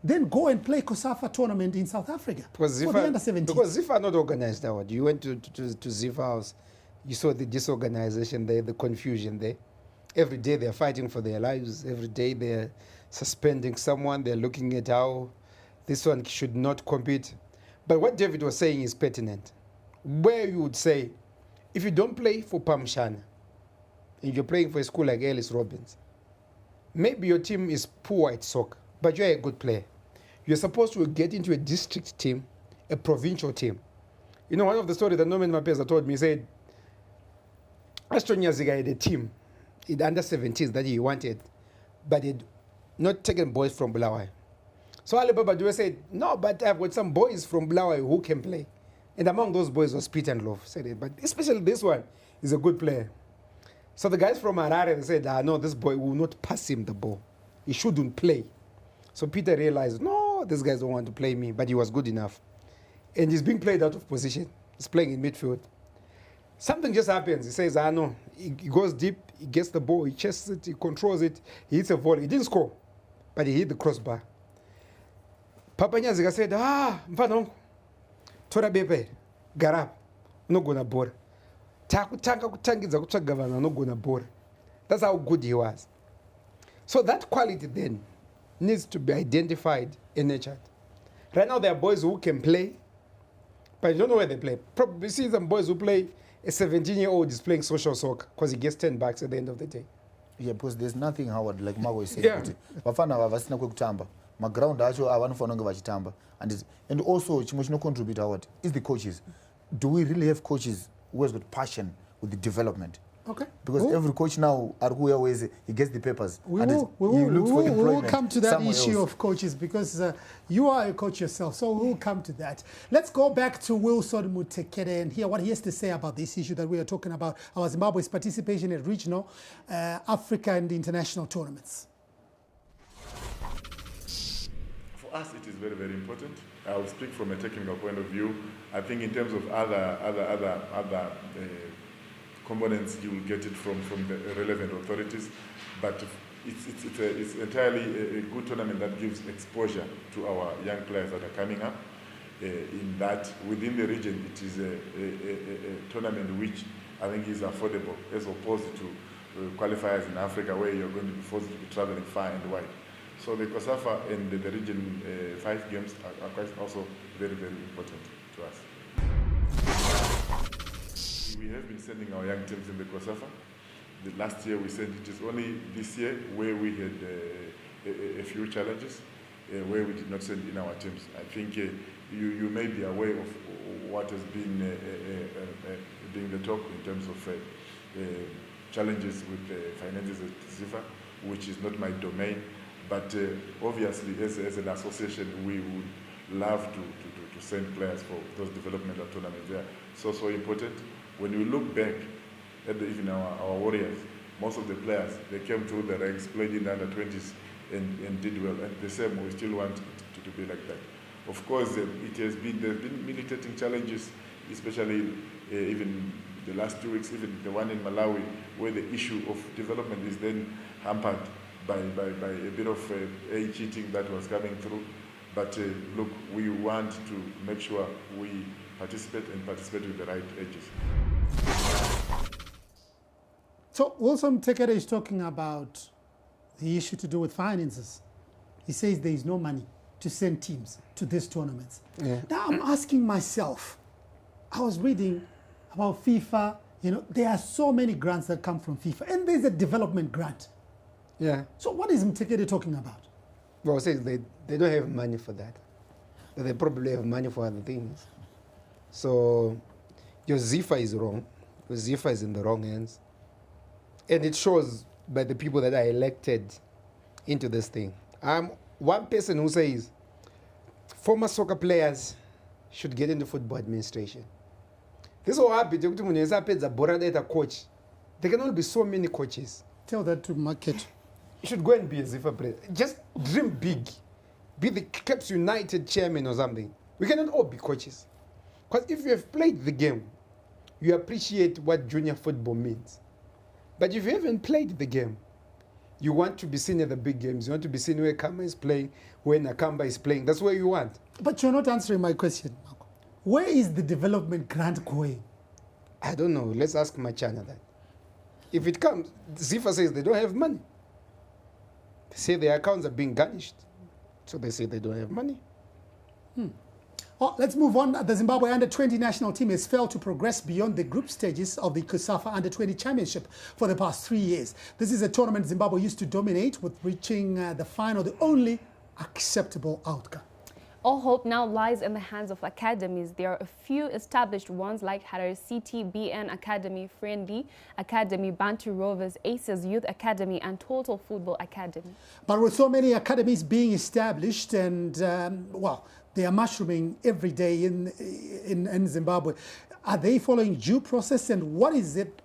Then go and play COSAFA tournament in South Africa for the under 17. Because Zifa are not organized now. You went to Zifa House, you saw the disorganization there, the confusion there. Every day they're fighting for their lives. Every day they're suspending someone. They're looking at how this one should not compete. But what David was saying is pertinent. Where you would say, if you don't play for Pamshana, and you're playing for a school like Ellis Robbins, maybe your team is poor at soccer, but you're a good player. You're supposed to get into a district team, a provincial team. One of the stories that Norman Mapeza told me, he said, Aston Yaziga had a team in the under 17s that he wanted, but he'd not taken boys from Bulawayo. So Alibaba Due said, no, but I've got some boys from Bulawayo who can play. And among those boys was Peter and Love. Said, but especially this one is a good player. So the guys from Harare said, no, this boy will not pass him the ball. He shouldn't play. So Peter realized, no, these guys don't want to play me, but he was good enough. And he's being played out of position. He's playing in midfield. Something just happens. He says, no. He goes deep, he gets the ball, he chases it, he controls it, he hits a volley. He didn't score, but he hit the crossbar. Papa Nyaziga said, mfano, tora bepe, garab, no gonna bore. No gonna bore. That's how good he was. So that quality then needs to be identified and nurtured. Right now, there are boys who can play, but you don't know where they play. Probably see some boys who play, a 17-year-old is playing social soccer because he gets $10 at the end of the day. Yeah, because there's nothing, Howard, like Mago is saying. Yeah. Vafana vasina kwekutamba. Maground acho avanofanira kunge vachitamba. And also chimwe chinocontribute, Howard, is the coaches. Do we really have coaches who has got passion with the development? Okay. Because every coach now, he gets the papers. We and will he looks for employment come to that somewhere issue else. of coaches because you are a coach yourself, so we'll come to that. Let's go back to Wilson Mutekere and hear what he has to say about this issue that we are talking about, our Zimbabwe's participation in regional, Africa and international tournaments. For us, it is very, very important. I will speak from a technical point of view. I think in terms of other components, you will get it from the relevant authorities. But it's entirely a good tournament that gives exposure to our young players that are coming up. In that, within the region, it is a tournament which I think is affordable, as opposed to qualifiers in Africa, where you're going to be forced to be traveling far and wide. So the COSAFA and the region 5 games are quite also very, very important to us. We have been sending our young teams in the COSAFA. The last year we sent it. Is only this year where we had a few challenges where we did not send in our teams. I think you may be aware of what has been being the talk in terms of challenges with finances at ZIFA, which is not my domain. But obviously, as an association, we would love to send players for those developmental tournaments. They are so important. When you look back at even our Warriors, most of the players, they came through the ranks, played in the under-20s and did well. And the same, we still want it to be like that. Of course, there's been militating challenges, especially even the last 2 weeks, even the one in Malawi, where the issue of development is then hampered by a bit of cheating that was coming through. But look, we want to make sure we participate with the right ages. So Wilson Mutekere is talking about the issue to do with finances. He says there is no money to send teams to these tournaments. Yeah. Now I'm asking myself, I was reading about FIFA, there are so many grants that come from FIFA, and there's a development grant. Yeah. So what is Mutekere talking about? Well, says they don't have money for that. But they probably have money for other things. So your ZIFA is wrong. Your ZIFA is in the wrong hands. And it shows by the people that are elected into this thing. I'm one person who says former soccer players should get into football administration. This will happen. A coach. There can only be so many coaches. Tell that to market. You should go and be a ZIFA president. Just dream big. Be the Caps United chairman or something. We cannot all be coaches. Because if you have played the game, you appreciate what junior football means. But if you haven't played the game, you want to be seen at the big games. You want to be seen where Kama is playing, where Nakamba is playing. That's where you want. But you're not answering my question, Marco. Where is the development grant going? I don't know. Let's ask Machana that. If it comes, ZIFA says they don't have money. They say their accounts are being garnished. So they say they don't have money. Oh, let's move on. The Zimbabwe Under-20 national team has failed to progress beyond the group stages of the COSAFA Under-20 Championship for the past 3 years. This is a tournament Zimbabwe used to dominate, with reaching the final, the only acceptable outcome. All hope now lies in the hands of academies. There are a few established ones like Harare City, BN Academy, Friendly Academy, Bantu Rovers, Aces Youth Academy, and Total Football Academy. But with so many academies being established and, well, they are mushrooming every day in Zimbabwe, are they following due process, and what is it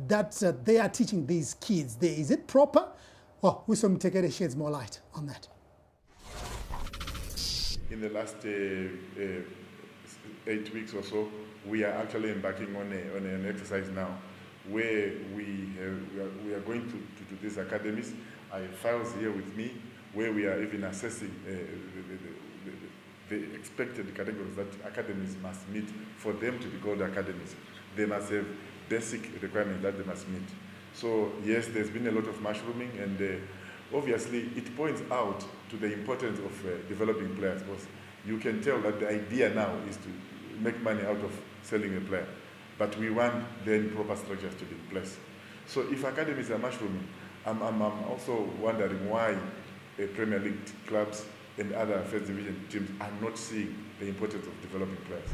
that they are teaching these kids there? Is it proper? Well, Wilson Mutekere sheds more light on that. In the last 8 weeks or so, we are actually embarking on an exercise now where we are going to these academies. I have files here with me where we are even assessing the expected categories that academies must meet for them to be called academies. They must have basic requirements that they must meet. So yes, there's been a lot of mushrooming, and obviously it points out to the importance of developing players, because you can tell that the idea now is to make money out of selling a player. But we want then proper structures to be in place. So if academies are mushrooming, I'm also wondering why Premier League clubs and other first division teams are not seeing the importance of developing players.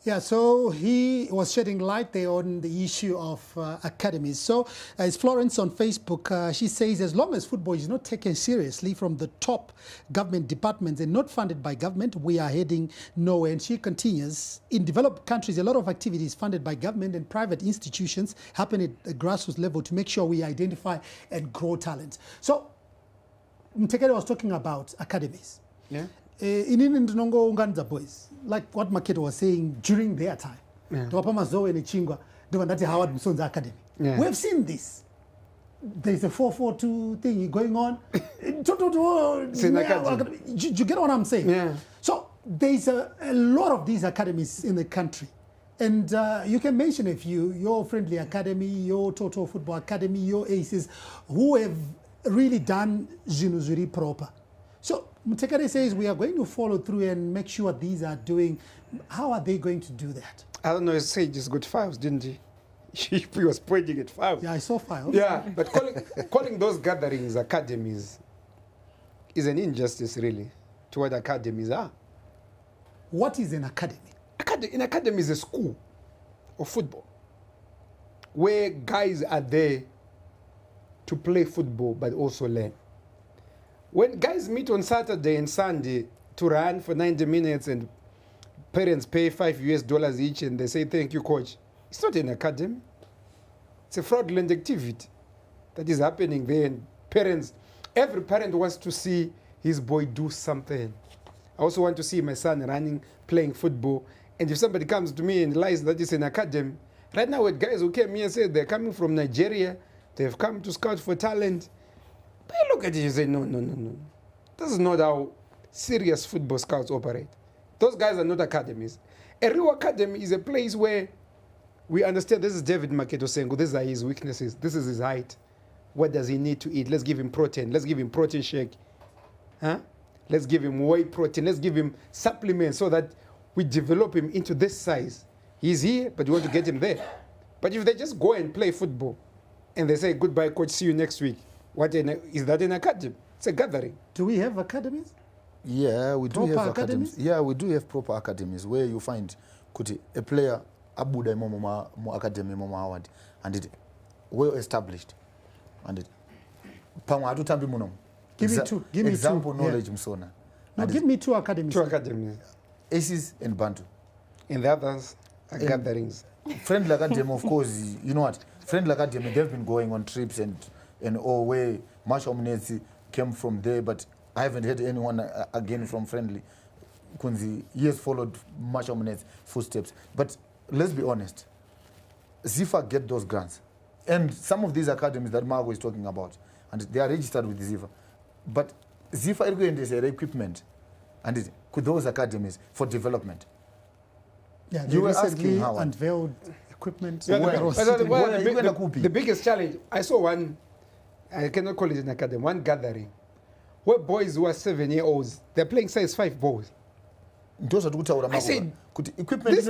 Yeah, so he was shedding light there on the issue of academies. So as Florence on Facebook, she says, as long as football is not taken seriously from the top government departments and not funded by government, we are heading nowhere. And she continues, in developed countries, a lot of activities funded by government and private institutions happen at the grassroots level to make sure we identify and grow talent. So Mtekele was talking about academies. Yeah. In Ndinongo Unganda boys, like what Maketo was saying during their time, Tawapama Zoe and Chingwa, Devandati Howard Muson's Academy. Yeah. We've seen this. There's a 4-4-2 thing going on. Do you get what I'm saying? Yeah. So there's a lot of these academies in the country. And you can mention a few, your Friendly Academy, your Total Football Academy, your Aces, who have really done Jinuzuri proper. So Mtekere says we are going to follow through and make sure these are doing. How are they going to do that? I don't know, Sage just got files, didn't he? He was pointing at files. Yeah, I saw files. Yeah, but calling those gatherings academies is an injustice, really, to what academies are. What is an academy? An academy is a school of football where guys are there to play football but also learn. When guys meet on Saturday and Sunday to run for 90 minutes and parents pay $5 each and they say, thank you, coach, it's not an academy. It's a fraudulent activity that is happening there. And every parent wants to see his boy do something. I also want to see my son running, playing football. And if somebody comes to me and lies that it's an academy, right now with guys who came here and said they're coming from Nigeria, they've come to scout for talent, but you look at it and say, no. This is not how serious football scouts operate. Those guys are not academies. A real academy is a place where we understand this is David Maketo Sengu, these are his weaknesses, this is his height. What does he need to eat? Let's give him protein. Let's give him protein shake. Huh? Let's give him whey protein. Let's give him supplements so that we develop him into this size. He's here, but we want to get him there. But if they just go and play football and they say, goodbye, coach, see you next week, is that an academy? It's a gathering. Do we have academies? Yeah, we do Proper have academies? academies. Yeah, we do have proper academies where you find a player abuda mo academy mo Howard and it well established and it pamwa atutambi muno. Give me two. Give me example two. knowledge Yeah. msona. No, give me two academies. Two academies. Aces and Bantu. And the others are gatherings. Friendly Academy, of course, you know what? Friendly Academy, they've been going on trips and all where Marshall Munetsi came from there, but I haven't heard anyone again from Friendly. Kunzi, he has followed Marshall Munet's footsteps. But let's be honest, Zifa get those grants. And some of these academies that Margo is talking about, and they are registered with Zifa. But Zifa is their equipment and could those academies for development. Yeah, You they were asking recently Howard. unveiled equipment. Yeah, that was sitting- the biggest challenge, I saw one, I cannot call it an academy, one gathering, where boys who are 7-year-olds, they're playing size 5 balls. I said, equipment this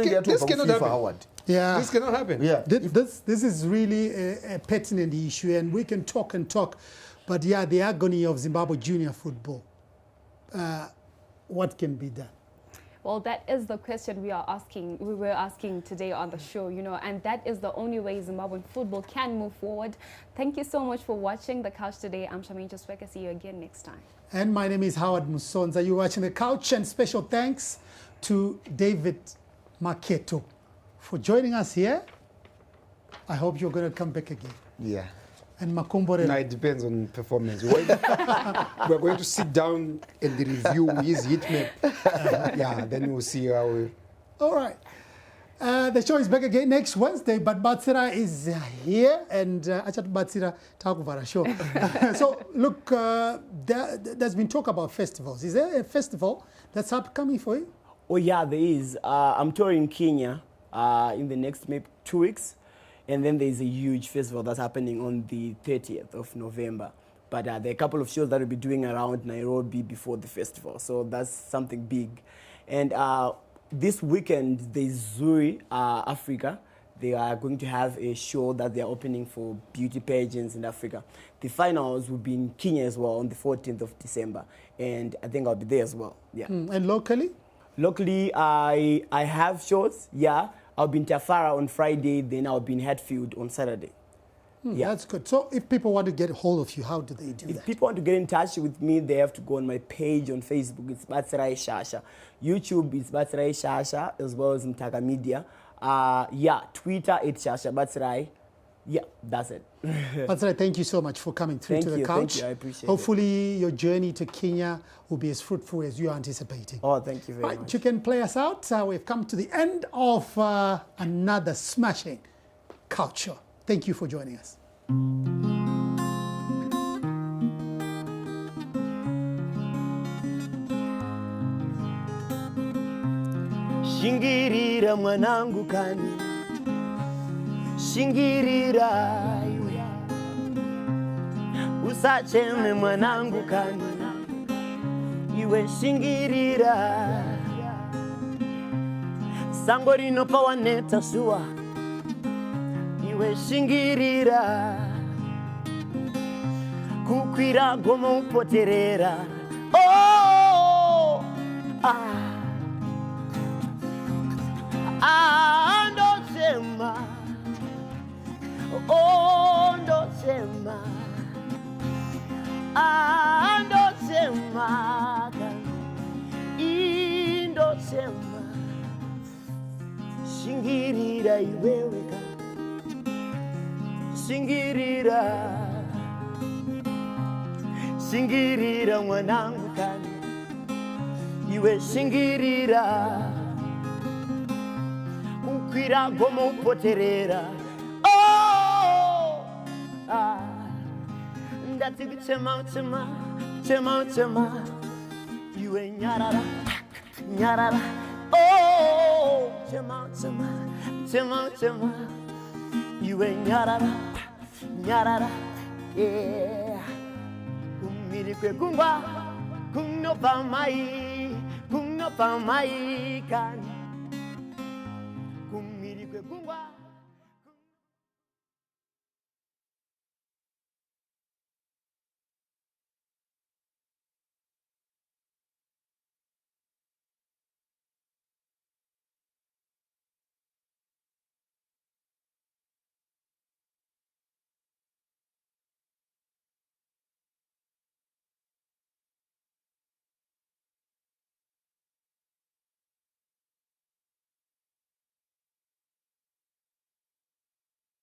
cannot happen. Howard. Yeah. This cannot happen. Yeah. This is really a pertinent issue, and we can talk and talk. But yeah, the agony of Zimbabwe junior football. What can be done? Well, that is the question we were asking today on the show, and that is the only way Zimbabwean football can move forward. Thank you so much for watching The Couch today. I'm Shamaine Josweka. See you again next time. And my name is Howard Musonza. You're watching The Couch, and special thanks to David Maketo for joining us here. I hope you're going to come back again. Yeah. And Makumbore. No, it depends on performance. We're going to sit down and review his hit map. Yeah, then we'll see how we... All right. The show is back again next Wednesday, but Batsira is here, and Achat Batsira Takuvara show. So, look, there's been talk about festivals. Is there a festival that's upcoming for you? Oh, yeah, there is. I'm touring Kenya in the next maybe 2 weeks. And then there's a huge festival that's happening on the 30th of November. But there are a couple of shows that we'll be doing around Nairobi before the festival. So that's something big. And this weekend, there's Zuri Africa. They are going to have a show that they are opening for beauty pageants in Africa. The finals will be in Kenya as well on the 14th of December. And I think I'll be there as well. Yeah. And locally? Locally, I have shows. Yeah. I'll be in Tafara on Friday. Then I'll be in Hatfield on Saturday. Yeah. That's good. So if people want to get a hold of you, how do they do that? If people want to get in touch with me, they have to go on my page on Facebook. It's Batsirai Shasha. YouTube is Batsirai Shasha, as well as Mtaga Media. Yeah, Twitter, it's Shasha Batsirai. Yeah, that's it. Batsirai, thank you so much for coming through to the couch. Thank you, I appreciate Hopefully your journey to Kenya will be as fruitful as you're anticipating. Oh, thank you very much. You can play us out. We've come to the end of another smashing culture. Thank you for joining us. Shingirira mwanangu kani, shingirira iwe, usacheme mwanangu kani, iwe shingirira, sango rinopa waneta suwa, iwe shingirira, kukwira goma upoterera, oh, ndosema, oh, ndosema, ndosema, indosema, shingirira iweweka, shingirira, shingirira mwanangu kani, iwe shingirira, ukwira goma upoterera, oh, ndati kuchema chema, chema chema, iwe nyarara, nyarara, oh, chema chema, chema chema, iwe nyarara, nyarara, yeah. Kumirikwe kungwa, kunnopa mai kani.